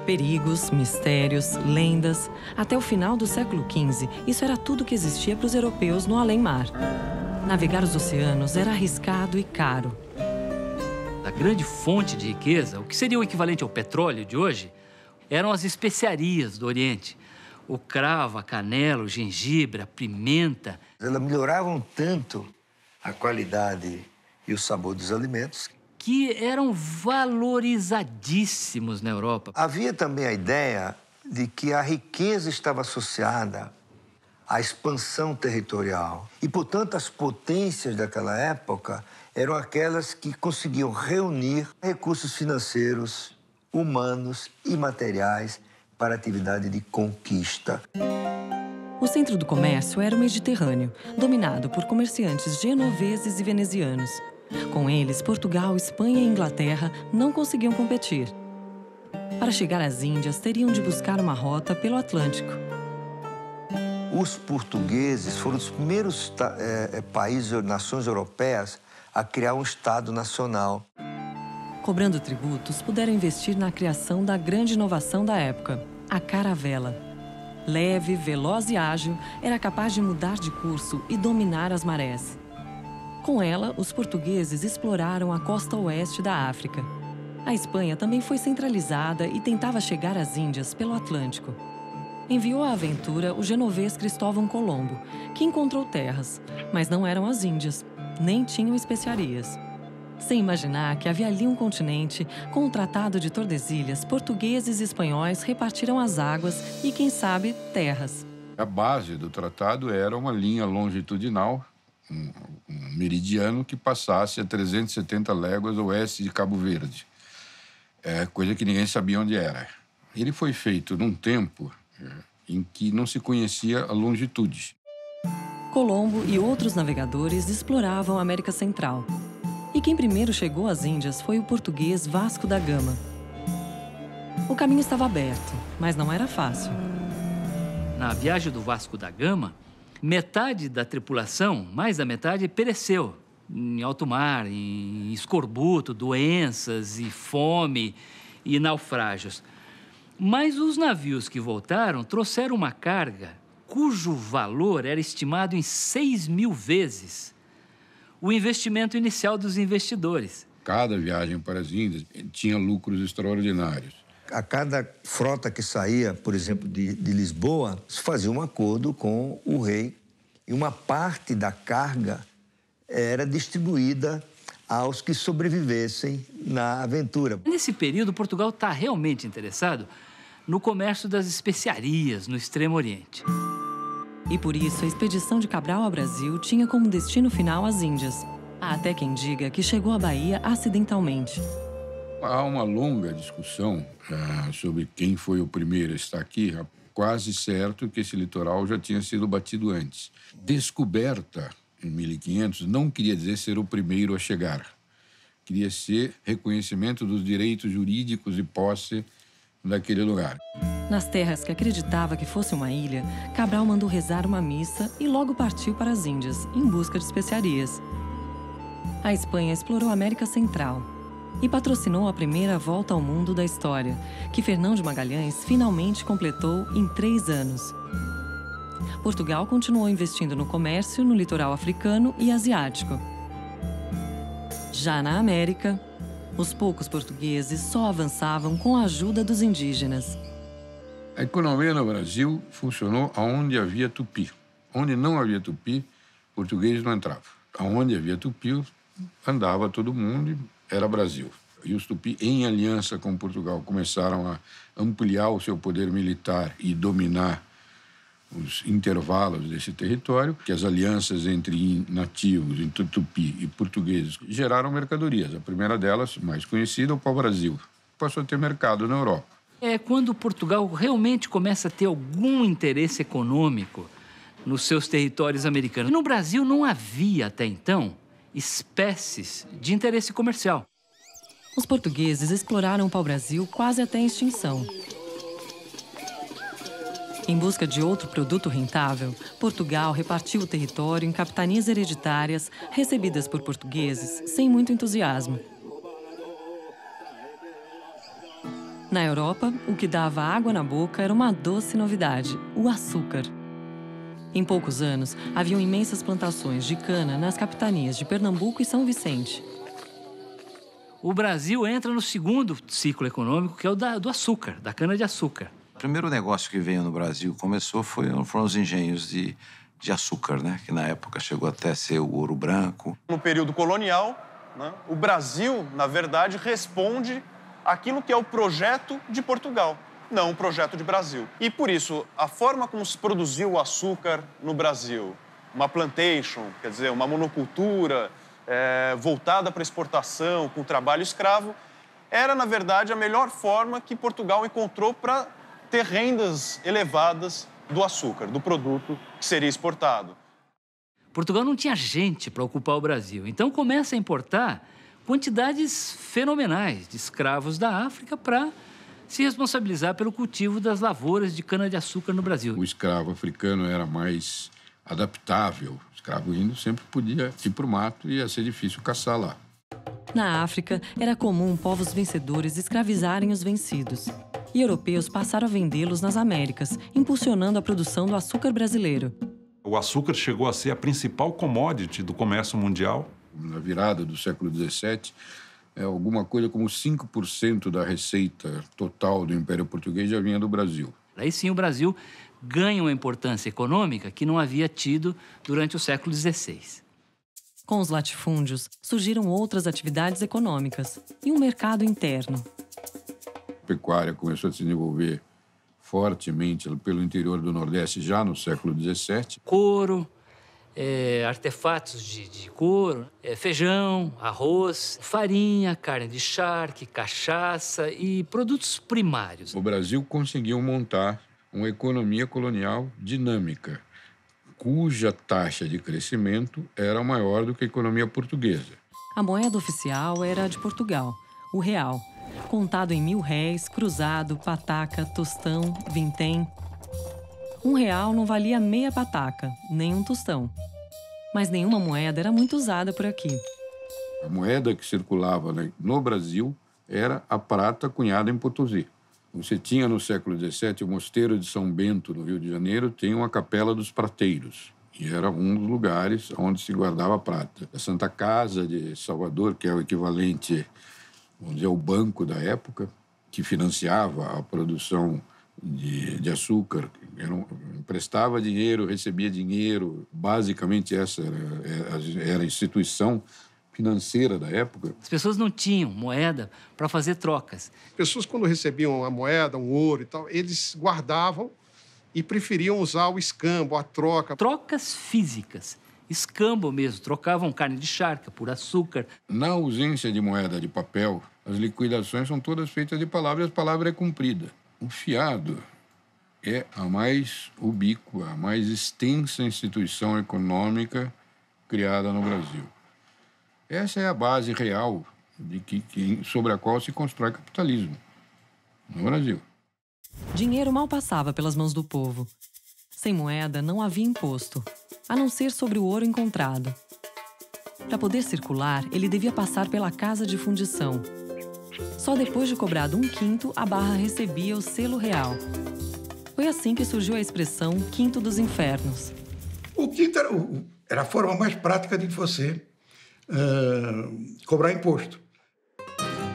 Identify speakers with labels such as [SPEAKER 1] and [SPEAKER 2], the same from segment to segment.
[SPEAKER 1] Perigos, mistérios, lendas. Até o final do século XV, isso era tudo que existia para os europeus no além-mar. Navegar os oceanos era arriscado e caro.
[SPEAKER 2] A grande fonte de riqueza, o que seria o equivalente ao petróleo de hoje, eram as especiarias do Oriente. O cravo, a canela, o gengibre, a pimenta.
[SPEAKER 3] Elas melhoravam tanto a qualidade e o sabor dos alimentos
[SPEAKER 2] Que eram valorizadíssimos na Europa.
[SPEAKER 3] Havia também a ideia de que a riqueza estava associada à expansão territorial. E, portanto, as potências daquela época eram aquelas que conseguiam reunir recursos financeiros, humanos e materiais para a atividade de conquista.
[SPEAKER 1] O centro do comércio era o Mediterrâneo, dominado por comerciantes genoveses e venezianos. Com eles, Portugal, Espanha e Inglaterra não conseguiam competir. Para chegar às Índias, teriam de buscar uma rota pelo Atlântico.
[SPEAKER 3] Os portugueses foram os primeiros países, nações europeias, a criar um Estado nacional.
[SPEAKER 1] Cobrando tributos, puderam investir na criação da grande inovação da época, a caravela. Leve, veloz e ágil, era capaz de mudar de curso e dominar as marés. Com ela, os portugueses exploraram a costa oeste da África. A Espanha também foi centralizada e tentava chegar às Índias pelo Atlântico. Enviou à aventura o genovês Cristóvão Colombo, que encontrou terras, mas não eram as Índias, nem tinham especiarias. Sem imaginar que havia ali um continente, com o Tratado de Tordesilhas, portugueses e espanhóis repartiram as águas e, quem sabe, terras.
[SPEAKER 4] A base do tratado era uma linha longitudinal, um meridiano que passasse a 370 léguas oeste de Cabo Verde. Coisa que ninguém sabia onde era. Ele foi feito num tempo em que não se conhecia a longitude.
[SPEAKER 1] Colombo e outros navegadores exploravam a América Central. E quem primeiro chegou às Índias foi o português Vasco da Gama. O caminho estava aberto, mas não era fácil.
[SPEAKER 2] Na viagem do Vasco da Gama, metade da tripulação, mais da metade, pereceu em alto mar, em escorbuto, doenças e fome e naufrágios. Mas os navios que voltaram trouxeram uma carga cujo valor era estimado em 6.000 vezes o investimento inicial dos investidores.
[SPEAKER 4] Cada viagem para as Índias tinha lucros extraordinários.
[SPEAKER 3] A cada frota que saía, por exemplo, de Lisboa, se fazia um acordo com o rei e uma parte da carga era distribuída aos que sobrevivessem na aventura.
[SPEAKER 2] Nesse período, Portugal está realmente interessado no comércio das especiarias no Extremo Oriente.
[SPEAKER 1] E por isso, a expedição de Cabral ao Brasil tinha como destino final as Índias. Há até quem diga que chegou à Bahia acidentalmente.
[SPEAKER 4] Há uma longa discussão sobre quem foi o primeiro a estar aqui. É quase certo que esse litoral já tinha sido batido antes. Descoberta em 1500 não queria dizer ser o primeiro a chegar. Queria ser reconhecimento dos direitos jurídicos de posse daquele lugar.
[SPEAKER 1] Nas terras que acreditava que fosse uma ilha, Cabral mandou rezar uma missa e logo partiu para as Índias, em busca de especiarias. A Espanha explorou a América Central e patrocinou a primeira volta ao mundo da história, que Fernão de Magalhães finalmente completou em 3 anos. Portugal continuou investindo no comércio no litoral africano e asiático. Já na América, os poucos portugueses só avançavam com a ajuda dos indígenas.
[SPEAKER 4] A economia no Brasil funcionou onde havia tupi. Onde não havia tupi, português não entrava. Onde havia tupi, andava todo mundo e era Brasil. E os tupi, em aliança com Portugal, começaram a ampliar o seu poder militar e dominar os intervalos desse território, que as alianças entre nativos, entre tupi e portugueses, geraram mercadorias. A primeira delas, mais conhecida, o pau-brasil. Passou a ter mercado na Europa.
[SPEAKER 2] É quando Portugal realmente começa a ter algum interesse econômico nos seus territórios americanos. No Brasil não havia, até então, espécies de interesse comercial.
[SPEAKER 1] Os portugueses exploraram o pau-brasil quase até a extinção. Em busca de outro produto rentável, Portugal repartiu o território em capitanias hereditárias recebidas por portugueses sem muito entusiasmo. Na Europa, o que dava água na boca era uma doce novidade: o açúcar. Em poucos anos, haviam imensas plantações de cana nas capitanias de Pernambuco e São Vicente.
[SPEAKER 2] O Brasil entra no segundo ciclo econômico, que é o do açúcar, da cana-de-açúcar.
[SPEAKER 5] O primeiro negócio que veio no Brasil, foram os engenhos de açúcar, né? Que na época chegou até ser o Ouro Branco.
[SPEAKER 6] No período colonial, né, o Brasil, na verdade, responde àquilo que é o projeto de Portugal, não o projeto de Brasil. E, por isso, a forma como se produziu o açúcar no Brasil, uma plantation, quer dizer, uma monocultura voltada para exportação, com trabalho escravo, era, na verdade, a melhor forma que Portugal encontrou para ter rendas elevadas do açúcar, do produto que seria exportado.
[SPEAKER 2] Portugal não tinha gente para ocupar o Brasil, então começa a importar quantidades fenomenais de escravos da África para se responsabilizar pelo cultivo das lavouras de cana-de-açúcar no Brasil.
[SPEAKER 4] O escravo africano era mais adaptável. O escravo índio sempre podia ir para o mato e ia ser difícil caçar lá.
[SPEAKER 1] Na África, era comum povos vencedores escravizarem os vencidos. E europeus passaram a vendê-los nas Américas, impulsionando a produção do açúcar brasileiro.
[SPEAKER 7] O açúcar chegou a ser a principal commodity do comércio mundial.
[SPEAKER 4] Na virada do século XVII, alguma coisa como 5% da receita total do Império Português já vinha do Brasil.
[SPEAKER 2] Aí sim o Brasil ganha uma importância econômica que não havia tido durante o século XVI.
[SPEAKER 1] Com os latifúndios, surgiram outras atividades econômicas e um mercado interno.
[SPEAKER 4] A pecuária começou a se desenvolver fortemente pelo interior do Nordeste já no século XVII.
[SPEAKER 2] Couro, artefatos de couro, feijão, arroz, farinha, carne de charque, cachaça e produtos primários.
[SPEAKER 4] O Brasil conseguiu montar uma economia colonial dinâmica, cuja taxa de crescimento era maior do que a economia portuguesa.
[SPEAKER 1] A moeda oficial era a de Portugal, o real, contado em 1.000 réis, cruzado, pataca, tostão, vintém. R$1 não valia meia pataca, nem um tostão. Mas nenhuma moeda era muito usada por aqui.
[SPEAKER 4] A moeda que circulava no Brasil era a prata cunhada em Potosí. Você tinha no século XVII o Mosteiro de São Bento, no Rio de Janeiro, tem uma Capela dos Prateiros. E era um dos lugares onde se guardava prata. A Santa Casa de Salvador, que é o equivalente, vamos dizer, ao banco da época, que financiava a produção de açúcar, emprestava dinheiro, recebia dinheiro. Basicamente, essa era a instituição financeira da época.
[SPEAKER 2] As pessoas não tinham moeda para fazer trocas.
[SPEAKER 8] Pessoas, quando recebiam a moeda, um ouro e tal, eles guardavam e preferiam usar o escambo, a troca.
[SPEAKER 2] Trocas físicas, escambo mesmo, trocavam carne de charca por açúcar.
[SPEAKER 4] Na ausência de moeda de papel, as liquidações são todas feitas de palavra e a palavra é cumprida. O fiado é a mais ubíqua, a mais extensa instituição econômica criada no Brasil. Essa é a base real sobre a qual se constrói capitalismo no Brasil.
[SPEAKER 1] Dinheiro mal passava pelas mãos do povo. Sem moeda, não havia imposto, a não ser sobre o ouro encontrado. Para poder circular, ele devia passar pela casa de fundição. Só depois de cobrado 1/5, a barra recebia o selo real. Foi assim que surgiu a expressão quinto dos infernos.
[SPEAKER 9] O quinto era a forma mais prática de você cobrar imposto.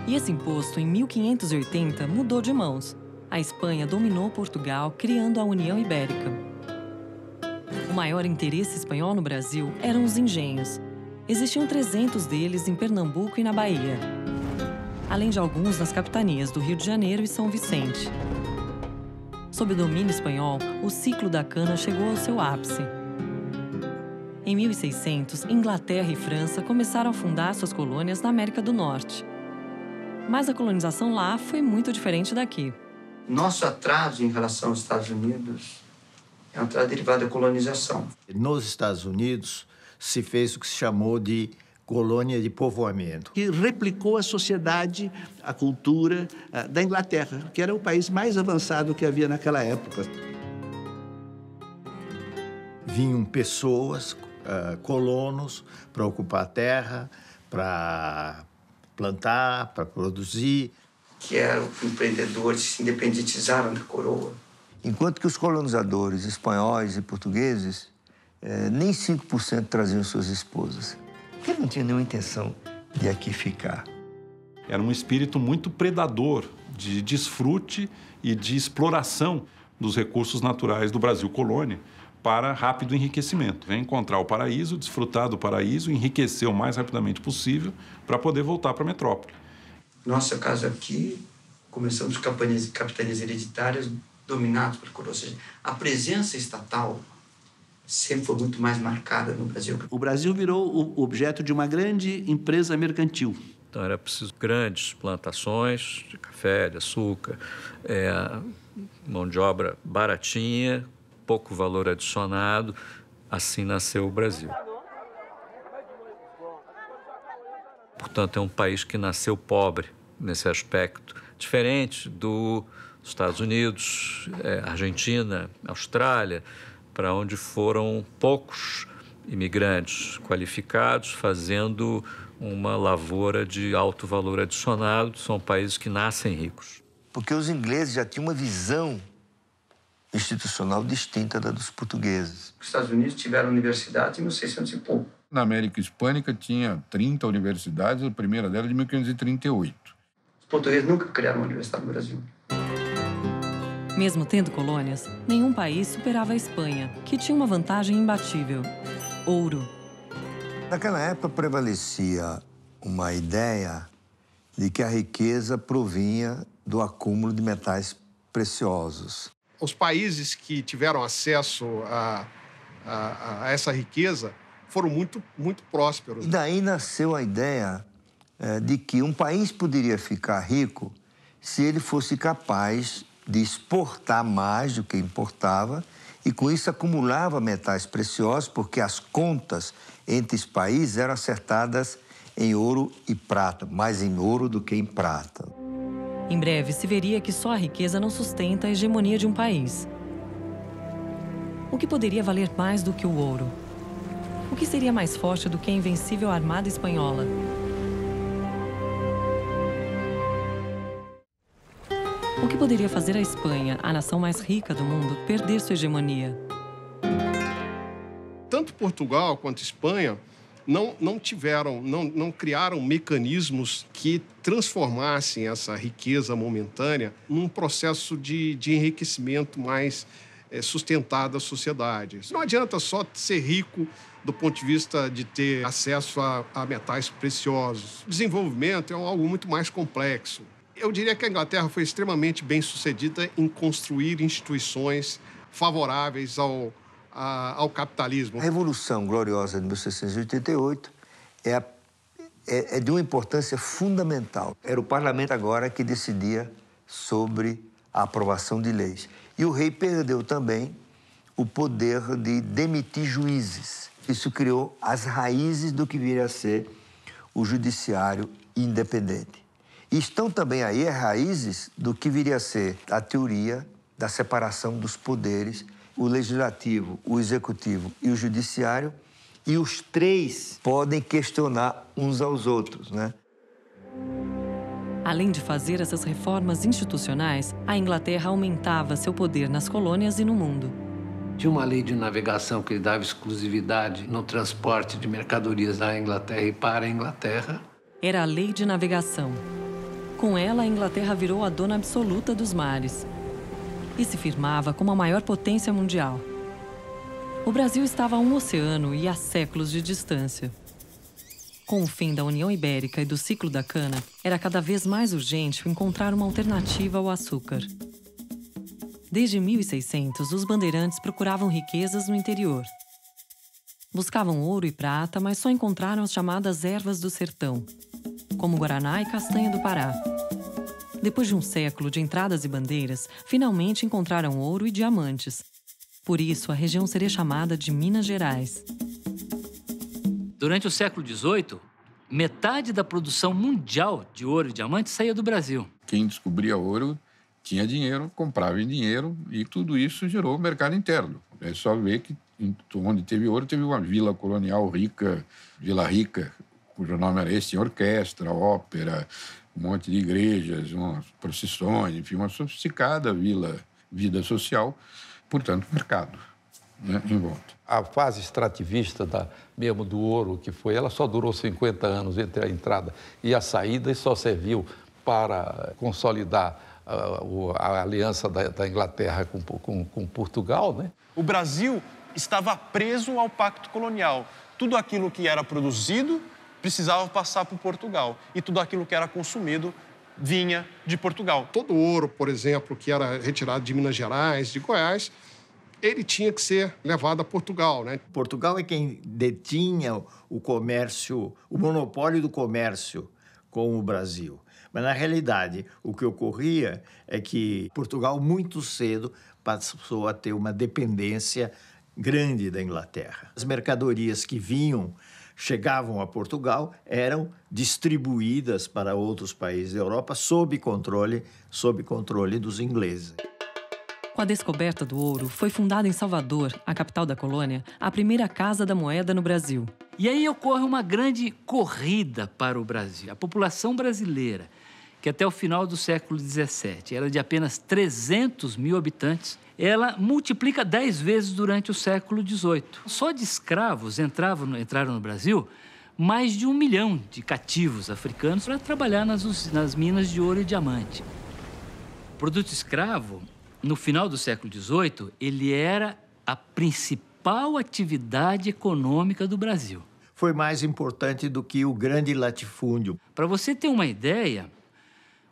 [SPEAKER 1] E esse imposto, em 1580, mudou de mãos. A Espanha dominou Portugal, criando a União Ibérica. O maior interesse espanhol no Brasil eram os engenhos. Existiam 300 deles em Pernambuco e na Bahia, além de alguns nas capitanias do Rio de Janeiro e São Vicente. Sob o domínio espanhol, o ciclo da cana chegou ao seu ápice. Em 1600, Inglaterra e França começaram a fundar suas colônias na América do Norte. Mas a colonização lá foi muito diferente daqui.
[SPEAKER 10] Nosso atraso em relação aos Estados Unidos é um atraso derivado da colonização.
[SPEAKER 11] Nos Estados Unidos, se fez o que se chamou de colônia de povoamento.
[SPEAKER 12] Que replicou a sociedade, a cultura da Inglaterra, que era o país mais avançado que havia naquela época.
[SPEAKER 11] Vinham pessoas, colonos, para ocupar a terra, para plantar, para produzir.
[SPEAKER 10] que eram empreendedores, se independentizaram da coroa.
[SPEAKER 3] Enquanto que os colonizadores espanhóis e portugueses nem 5% traziam suas esposas. Porque não tinha nenhuma intenção de aqui ficar.
[SPEAKER 7] Era um espírito muito predador, de desfrute e de exploração dos recursos naturais do Brasil colônia para rápido enriquecimento. Vem encontrar o paraíso, desfrutar do paraíso, enriquecer o mais rapidamente possível para poder voltar para a metrópole.
[SPEAKER 10] Nossa casa aqui, começamos com capitanias hereditárias dominadas por coroa. Ou seja, a presença estatal sempre foi muito mais marcada no Brasil.
[SPEAKER 12] O Brasil virou o objeto de uma grande empresa mercantil.
[SPEAKER 13] Então, era preciso grandes plantações de café, de açúcar, mão de obra baratinha, pouco valor adicionado. Assim nasceu o Brasil. Portanto, é um país que nasceu pobre nesse aspecto, diferente dos Estados Unidos, Argentina, Austrália, para onde foram poucos imigrantes qualificados fazendo uma lavoura de alto valor adicionado. São países que nascem ricos.
[SPEAKER 3] Porque os ingleses já tinham uma visão institucional distinta da dos portugueses.
[SPEAKER 10] Os Estados Unidos tiveram universidade em 1600 e pouco.
[SPEAKER 4] Na América Hispânica tinha 30 universidades, a primeira delas de 1538.
[SPEAKER 10] Os portugueses nunca criaram uma universidade no Brasil.
[SPEAKER 1] Mesmo tendo colônias, nenhum país superava a Espanha, que tinha uma vantagem imbatível: ouro.
[SPEAKER 3] Naquela época prevalecia uma ideia de que a riqueza provinha do acúmulo de metais preciosos.
[SPEAKER 8] Os países que tiveram acesso a essa riqueza foram muito prósperos.
[SPEAKER 3] E daí nasceu a ideia de que um país poderia ficar rico se ele fosse capaz de exportar mais do que importava e, com isso, acumulava metais preciosos, porque as contas entre os países eram acertadas em ouro e prata, mais em ouro do que em prata.
[SPEAKER 1] Em breve, se veria que só a riqueza não sustenta a hegemonia de um país. O que poderia valer mais do que o ouro? O que seria mais forte do que a invencível armada espanhola? O que poderia fazer a Espanha, a nação mais rica do mundo, perder sua hegemonia?
[SPEAKER 8] Tanto Portugal quanto Espanha não criaram mecanismos que transformassem essa riqueza momentânea num processo de enriquecimento mais sustentado da sociedade. Não adianta só ser rico do ponto de vista de ter acesso a metais preciosos. O desenvolvimento é algo muito mais complexo. Eu diria que a Inglaterra foi extremamente bem-sucedida em construir instituições favoráveis ao capitalismo.
[SPEAKER 3] A Revolução Gloriosa de 1688 é de uma importância fundamental. Era o parlamento agora que decidia sobre a aprovação de leis. E o rei perdeu também o poder de demitir juízes. Isso criou as raízes do que viria a ser o judiciário independente. E estão também aí as raízes do que viria a ser a teoria da separação dos poderes, o legislativo, o executivo e o judiciário, e os três podem questionar uns aos outros, né?
[SPEAKER 1] Além de fazer essas reformas institucionais, a Inglaterra aumentava seu poder nas colônias e no mundo.
[SPEAKER 14] Tinha uma lei de navegação que lhe dava exclusividade no transporte de mercadorias da Inglaterra e para a Inglaterra.
[SPEAKER 1] Era a Lei de Navegação. Com ela, a Inglaterra virou a dona absoluta dos mares e se firmava como a maior potência mundial. O Brasil estava a um oceano e a séculos de distância. Com o fim da União Ibérica e do ciclo da cana, era cada vez mais urgente encontrar uma alternativa ao açúcar. Desde 1600, os bandeirantes procuravam riquezas no interior. Buscavam ouro e prata, mas só encontraram as chamadas ervas do sertão, como guaraná e castanha do Pará. Depois de um século de entradas e bandeiras, finalmente encontraram ouro e diamantes. Por isso, a região seria chamada de Minas Gerais.
[SPEAKER 2] Durante o século XVIII, metade da produção mundial de ouro e diamantes saía do Brasil.
[SPEAKER 4] Quem descobria ouro tinha dinheiro, comprava em dinheiro, e tudo isso gerou o mercado interno. É só ver que onde teve ouro, teve uma vila colonial rica, Vila Rica, cujo nome era esse, orquestra, ópera, um monte de igrejas, umas procissões, enfim, uma sofisticada vida social, portanto, mercado, né, em volta.
[SPEAKER 15] A fase extrativista mesmo do ouro que foi, ela só durou 50 anos entre a entrada e a saída e só serviu para consolidar a aliança da Inglaterra com Portugal, né?
[SPEAKER 6] O Brasil estava preso ao pacto colonial. Tudo aquilo que era produzido precisava passar por Portugal e tudo aquilo que era consumido vinha de Portugal.
[SPEAKER 8] Todo o ouro, por exemplo, que era retirado de Minas Gerais, de Goiás, ele tinha que ser levado a Portugal, né?
[SPEAKER 11] Portugal é quem detinha o comércio, o monopólio do comércio com o Brasil. Mas, na realidade, o que ocorria é que Portugal, muito cedo, passou a ter uma dependência grande da Inglaterra. As mercadorias que chegavam a Portugal, eram distribuídas para outros países da Europa sob controle dos ingleses.
[SPEAKER 1] Com a descoberta do ouro, foi fundada em Salvador, a capital da colônia, a primeira Casa da Moeda no Brasil.
[SPEAKER 2] E aí ocorre uma grande corrida para o Brasil. A população brasileira, que até o final do século XVII era de apenas 300 mil habitantes, ela multiplica 10 vezes durante o século XVIII. Só de escravos entraram no Brasil mais de 1 milhão de cativos africanos para trabalhar nas minas de ouro e diamante. O produto escravo, no final do século XVIII, ele era a principal atividade econômica do Brasil.
[SPEAKER 11] Foi mais importante do que o grande latifúndio.
[SPEAKER 2] Para você ter uma ideia,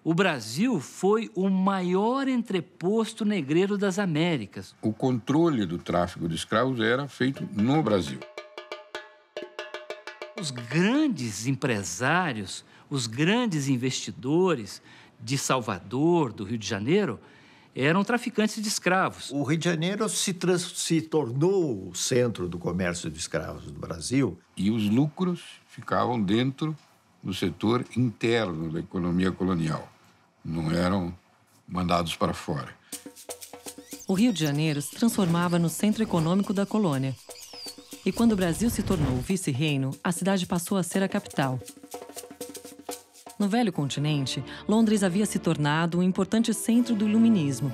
[SPEAKER 2] o Brasil foi o maior entreposto negreiro das Américas.
[SPEAKER 4] O controle do tráfico de escravos era feito no Brasil.
[SPEAKER 2] Os grandes empresários, os grandes investidores de Salvador, do Rio de Janeiro, eram traficantes de escravos.
[SPEAKER 11] O Rio de Janeiro se tornou o centro do comércio de escravos do Brasil.
[SPEAKER 4] E os lucros ficavam dentro do setor interno da economia colonial. Não eram mandados para fora.
[SPEAKER 1] O Rio de Janeiro se transformava no centro econômico da colônia. E quando o Brasil se tornou vice-reino, a cidade passou a ser a capital. No velho continente, Londres havia se tornado um importante centro do iluminismo,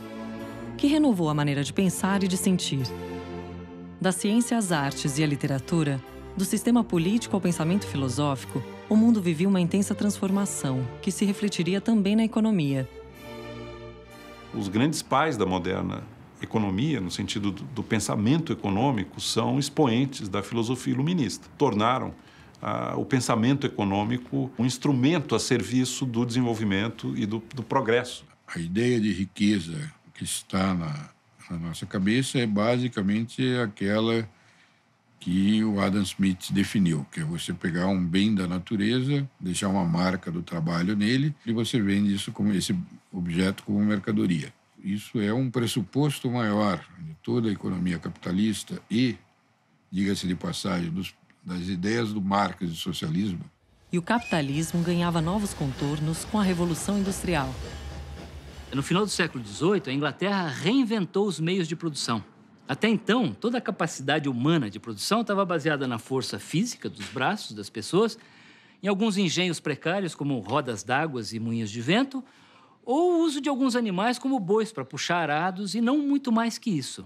[SPEAKER 1] que renovou a maneira de pensar e de sentir. Da ciência às artes e à literatura, do sistema político ao pensamento filosófico, o mundo vivia uma intensa transformação, que se refletiria também na economia.
[SPEAKER 7] Os grandes pais da moderna economia, no sentido do pensamento econômico, são expoentes da filosofia iluminista. Tornaram o pensamento econômico um instrumento a serviço do desenvolvimento e do progresso.
[SPEAKER 4] A ideia de riqueza que está na nossa cabeça é basicamente aquela que o Adam Smith definiu, que é você pegar um bem da natureza, deixar uma marca do trabalho nele e você vende isso como esse objeto como mercadoria. Isso é um pressuposto maior de toda a economia capitalista e, diga-se de passagem, das ideias do Marx e do socialismo.
[SPEAKER 1] E o capitalismo ganhava novos contornos com a Revolução Industrial.
[SPEAKER 2] No final do século XVIII, a Inglaterra reinventou os meios de produção. Até então, toda a capacidade humana de produção estava baseada na força física dos braços das pessoas, em alguns engenhos precários, como rodas d'água e moinhos de vento, ou o uso de alguns animais, como bois, para puxar arados, e não muito mais que isso.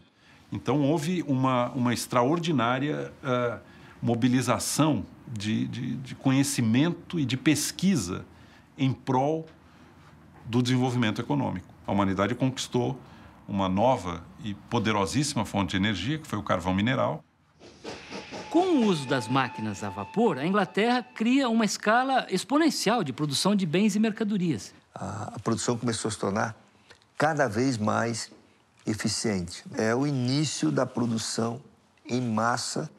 [SPEAKER 7] Então, houve uma extraordinária mobilização de conhecimento e de pesquisa em prol do desenvolvimento econômico. A humanidade conquistou uma nova e poderosíssima fonte de energia, que foi o carvão mineral.
[SPEAKER 2] Com o uso das máquinas a vapor, a Inglaterra cria uma escala exponencial de produção de bens e mercadorias.
[SPEAKER 3] A produção começou a se tornar cada vez mais eficiente. É o início da produção em massa,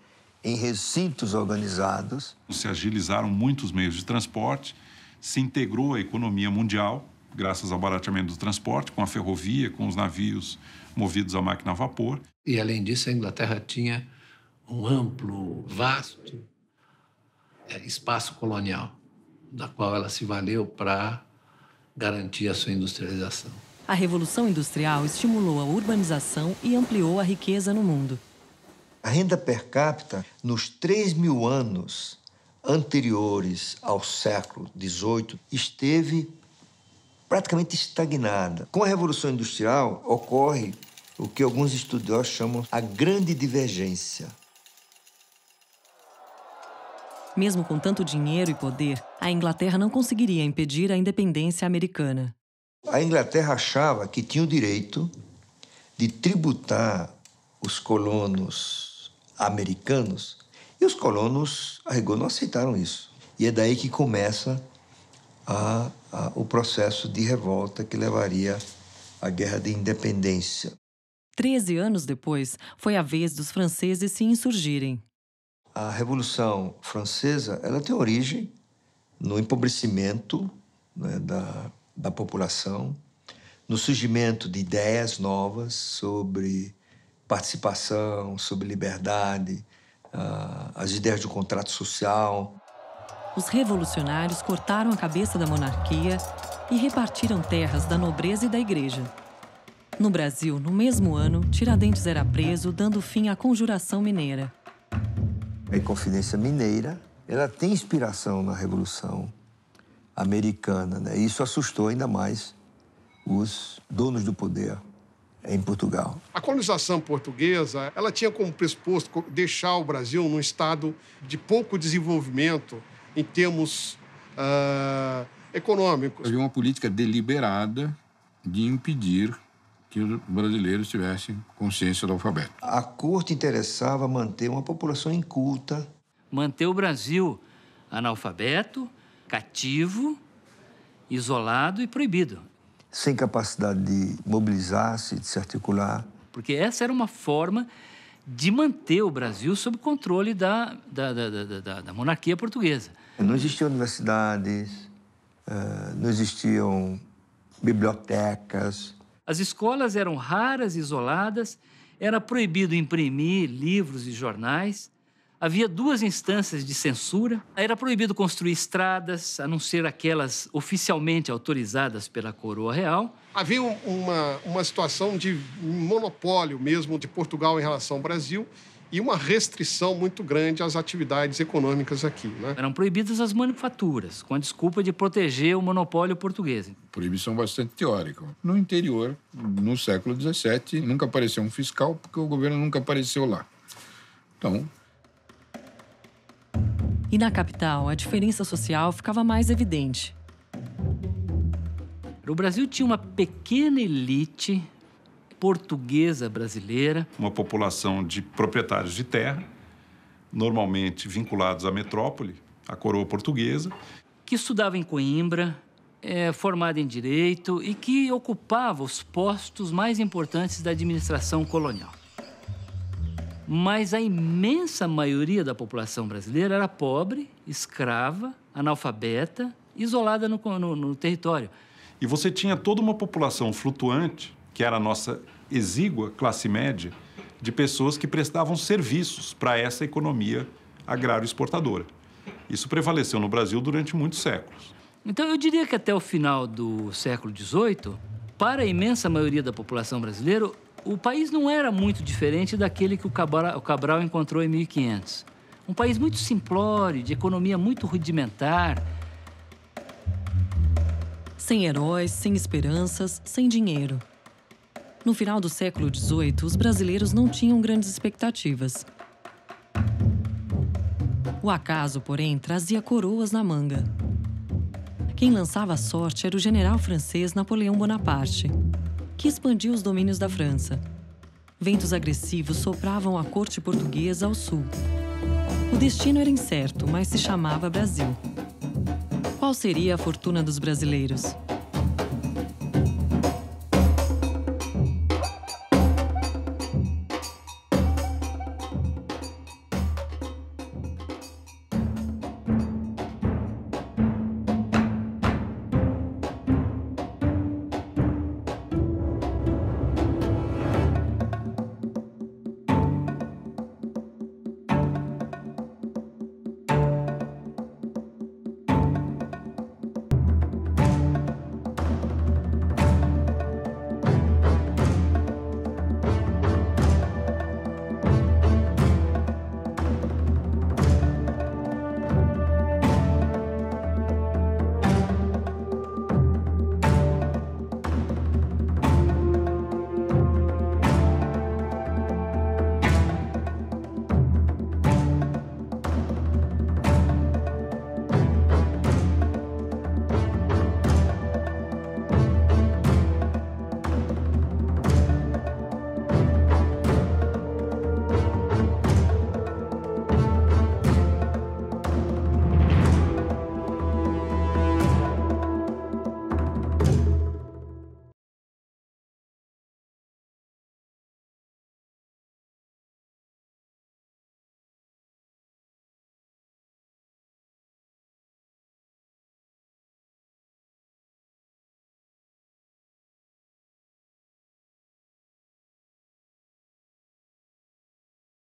[SPEAKER 3] em recintos organizados.
[SPEAKER 7] Se agilizaram muitos meios de transporte, se integrou a economia mundial, graças ao barateamento do transporte, com a ferrovia, com os navios movidos a máquina a vapor.
[SPEAKER 14] E, além disso, a Inglaterra tinha um amplo, vasto espaço colonial, da qual ela se valeu para garantir a sua industrialização.
[SPEAKER 1] A Revolução Industrial estimulou a urbanização e ampliou a riqueza no mundo.
[SPEAKER 3] A renda per capita, nos 3.000 anos anteriores ao século XVIII esteve praticamente estagnada. Com a Revolução Industrial ocorre o que alguns estudiosos chamam a grande divergência.
[SPEAKER 1] Mesmo com tanto dinheiro e poder, a Inglaterra não conseguiria impedir a independência americana.
[SPEAKER 3] A Inglaterra achava que tinha o direito de tributar os colonos americanos e os colonos, a rigor, não aceitaram isso. E é daí que começa o processo de revolta que levaria à Guerra de Independência.
[SPEAKER 1] 13 anos depois, foi a vez dos franceses se insurgirem.
[SPEAKER 3] A Revolução Francesa ela tem origem no empobrecimento, né, da população, no surgimento de ideias novas sobre participação, sobre liberdade, as ideias do contrato social.
[SPEAKER 1] Os revolucionários cortaram a cabeça da monarquia e repartiram terras da nobreza e da igreja. No Brasil, no mesmo ano, Tiradentes era preso, dando fim à Conjuração Mineira.
[SPEAKER 3] A Inconfidência Mineira, ela tem inspiração na Revolução Americana, né? Isso assustou ainda mais os donos do poder em Portugal.
[SPEAKER 8] A colonização portuguesa, ela tinha como pressuposto deixar o Brasil num estado de pouco desenvolvimento em termos econômicos.
[SPEAKER 4] Havia uma política deliberada de impedir que os brasileiros tivessem consciência do alfabeto.
[SPEAKER 3] A corte interessava manter uma população inculta.
[SPEAKER 2] Manter o Brasil analfabeto, cativo, isolado e proibido.
[SPEAKER 3] Sem capacidade de mobilizar-se, de se articular.
[SPEAKER 2] Porque essa era uma forma de manter o Brasil sob controle da monarquia portuguesa.
[SPEAKER 3] Não existiam universidades, não existiam bibliotecas.
[SPEAKER 2] As escolas eram raras, isoladas, era proibido imprimir livros e jornais, havia 2 instâncias de censura, era proibido construir estradas, a não ser aquelas oficialmente autorizadas pela coroa real.
[SPEAKER 8] Havia uma situação de monopólio mesmo de Portugal em relação ao Brasil e uma restrição muito grande às atividades econômicas aqui, né?
[SPEAKER 2] Eram proibidas as manufaturas, com a desculpa de proteger o monopólio português.
[SPEAKER 4] Proibição bastante teórica. No interior, no século XVII, nunca apareceu um fiscal, porque o governo nunca apareceu lá. Então...
[SPEAKER 1] E na capital, a diferença social ficava mais evidente.
[SPEAKER 2] O Brasil tinha uma pequena elite portuguesa brasileira.
[SPEAKER 7] Uma população de proprietários de terra, normalmente vinculados à metrópole, à coroa portuguesa.
[SPEAKER 2] Que estudava em Coimbra, formada em Direito e que ocupava os postos mais importantes da administração colonial. Mas a imensa maioria da população brasileira era pobre, escrava, analfabeta, isolada no território.
[SPEAKER 7] E você tinha toda uma população flutuante, que era a nossa exígua classe média, de pessoas que prestavam serviços para essa economia agrário-exportadora. Isso prevaleceu no Brasil durante muitos séculos.
[SPEAKER 2] Então, eu diria que até o final do século XVIII, para a imensa maioria da população brasileira, o país não era muito diferente daquele que o Cabral encontrou em 1500. Um país muito simplório, de economia muito rudimentar.
[SPEAKER 1] Sem heróis, sem esperanças, sem dinheiro. No final do século XVIII, os brasileiros não tinham grandes expectativas. O acaso, porém, trazia coroas na manga. Quem lançava a sorte era o general francês Napoleão Bonaparte, que expandiu os domínios da França. Ventos agressivos sopravam a corte portuguesa ao sul. O destino era incerto, mas se chamava Brasil. Qual seria a fortuna dos brasileiros?